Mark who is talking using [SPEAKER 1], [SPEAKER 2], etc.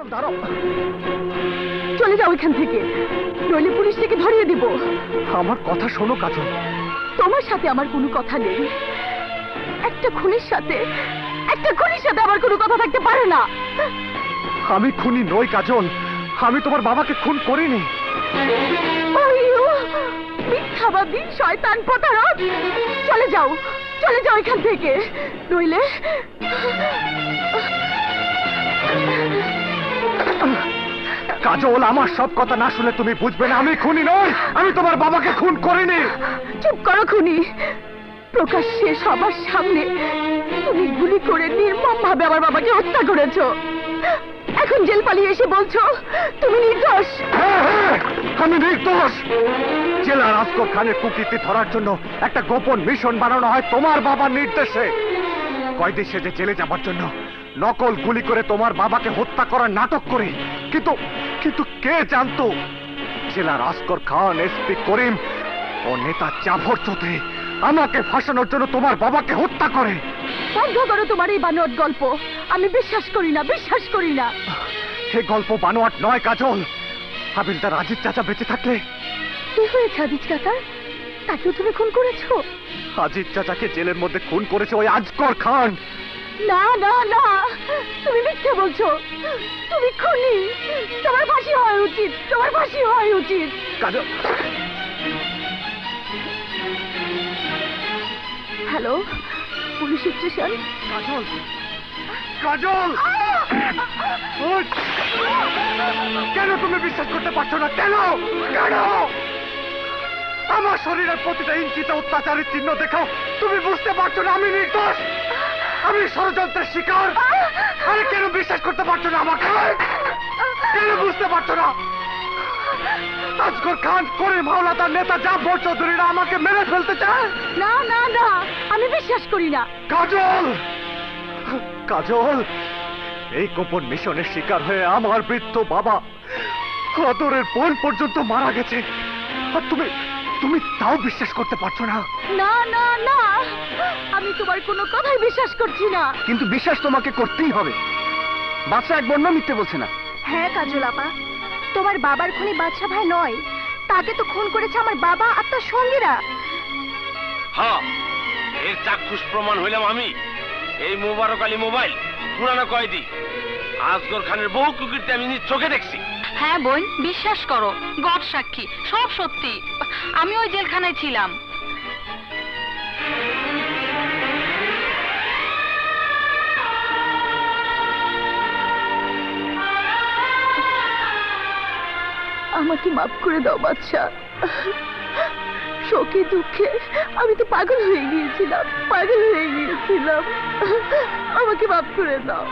[SPEAKER 1] কাজল দাঁড়াও,
[SPEAKER 2] চলে যাও এখান থেকে, নইলে পুলিশ থেকে ধরিয়ে দিব।
[SPEAKER 1] আমার কথা শোনো কাজল।
[SPEAKER 2] তোমার সাথে আমার কোনো কথা নেই। একটা খুনির সাথে আমার কোনো কথা থাকতে পারে না।
[SPEAKER 1] আমি খুনি নই কাজল, আমি তোমার বাবাকে খুন করিনি।
[SPEAKER 2] মিথ্যাবাদী, শয়তান, প্রতারক! চলে যাও এখান থেকে, নইলে
[SPEAKER 1] কাজল, আমার সব কথা না শুনে তুমি বুঝবে না আমি খুনি নই, আমি তোমার বাবাকে খুন করিনি।
[SPEAKER 2] চুপ করো খুনি! প্রকাশ্যে সবার সামনে তুমি গুলি করে নির্মম ভাবে আমার বাবাকে হত্যা করেছো। এখন জেল পালিয়ে এসে বলছো তুমি নির্দোষ।
[SPEAKER 1] হ্যাঁ, আমি নির্দোষ। জেলার আসগর খানের কুকীর্তি ধরার জন্য একটা গোপন মিশন বানানো হয় তোমার বাবার নির্দেশে। কয়েদি সেজে জেলে যাবার জন্য নকল গুলি করে তোমার বাবাকে হত্যা করার নাটক করে। কিন্তু কে জানতো জেলার আসগর খান, এসপি করিম ও নেতা জাফর চৌধুরী আমাকে ফাঁসানোর জন্য তোমার বাবাকে হত্যা করে।
[SPEAKER 2] বন্ধ করো তোমার এই বানোয়াট গল্প। আমি বিশ্বাস করি না।
[SPEAKER 1] সে গল্প বানোয়াট নয় কাজল। হাবিলদার আজিজ চাচা বেঁচে থাকলে।
[SPEAKER 2] কি হয়েছে আজিজ কাকা? তাকেও তুমি খুন করেছো?
[SPEAKER 1] আজিজ চাচাকে জেলের মধ্যে খুন করেছে ওই আজগর খান।
[SPEAKER 2] না, তুমি মিথ্যে বলছো। তুমি খুনি। তোমার ফাঁসি হওয়া উচিত।
[SPEAKER 1] Kajal.
[SPEAKER 2] Hello, police station.
[SPEAKER 1] Kajal, কেন তুমি বিশ্বাস করতে পারছো না? কেন? আমার শরীরের প্রতিটা ইঞ্চিতে অত্যাচারের চিহ্ন দেখাও, তুমি বুঝতে পারছো না আমি নির্দোষ, আমি ষড়যন্ত্রের শিকার। আরে কেন বিশ্বাস করতে পারছো না আমাকে? কেন বুঝতে পারছো না? আজগর খান, করিম হাওলাদার, নেতা জাফর চৌধুরীরা আমাকে মেরে ফেলতে চায়।
[SPEAKER 2] না, আমি বিশ্বাস করি না।
[SPEAKER 1] কাজল, এই গোপন মিশনের শিকার হয়ে আমার বৃদ্ধ বাবা, আদরের বোন পর্যন্ত মারা গেছে, আর তুমি তাও বিশ্বাস করতে পারছো না?
[SPEAKER 2] না, আমি তোমার কোনো কথাই বিশ্বাস করছি না।
[SPEAKER 1] কিন্তু বিশ্বাস তোমাকে করতেই হবে। বাদশা এক বর্ণ মিথ্যে বলছে না।
[SPEAKER 2] হ্যাঁ কাজল আপা, তোমার বাবার খুনি বাদশা ভাই নয়, তাকে তো খুন করেছে আমার বাবা আর তার সঙ্গীরা।
[SPEAKER 3] হ্যাঁ, এর চাক্ষুষ প্রমাণ হইলাম আমি। এই মোবারক আলী মোবাইল পুরানো কয়েদি আসগর খানের বহু কুকীর্তি আমি নিজ চোখে দেখছি।
[SPEAKER 4] হ্যাঁ বোন, বিশ্বাস করো, গড সাক্ষী, সব সত্যি। আমি ওই জেলখানায় ছিলাম।
[SPEAKER 2] আমাকে মাফ করে দাও বাদশা। শোকে দুঃখে আমি তো পাগল হয়ে গিয়েছিলাম। আমাকে মাফ করে দাও।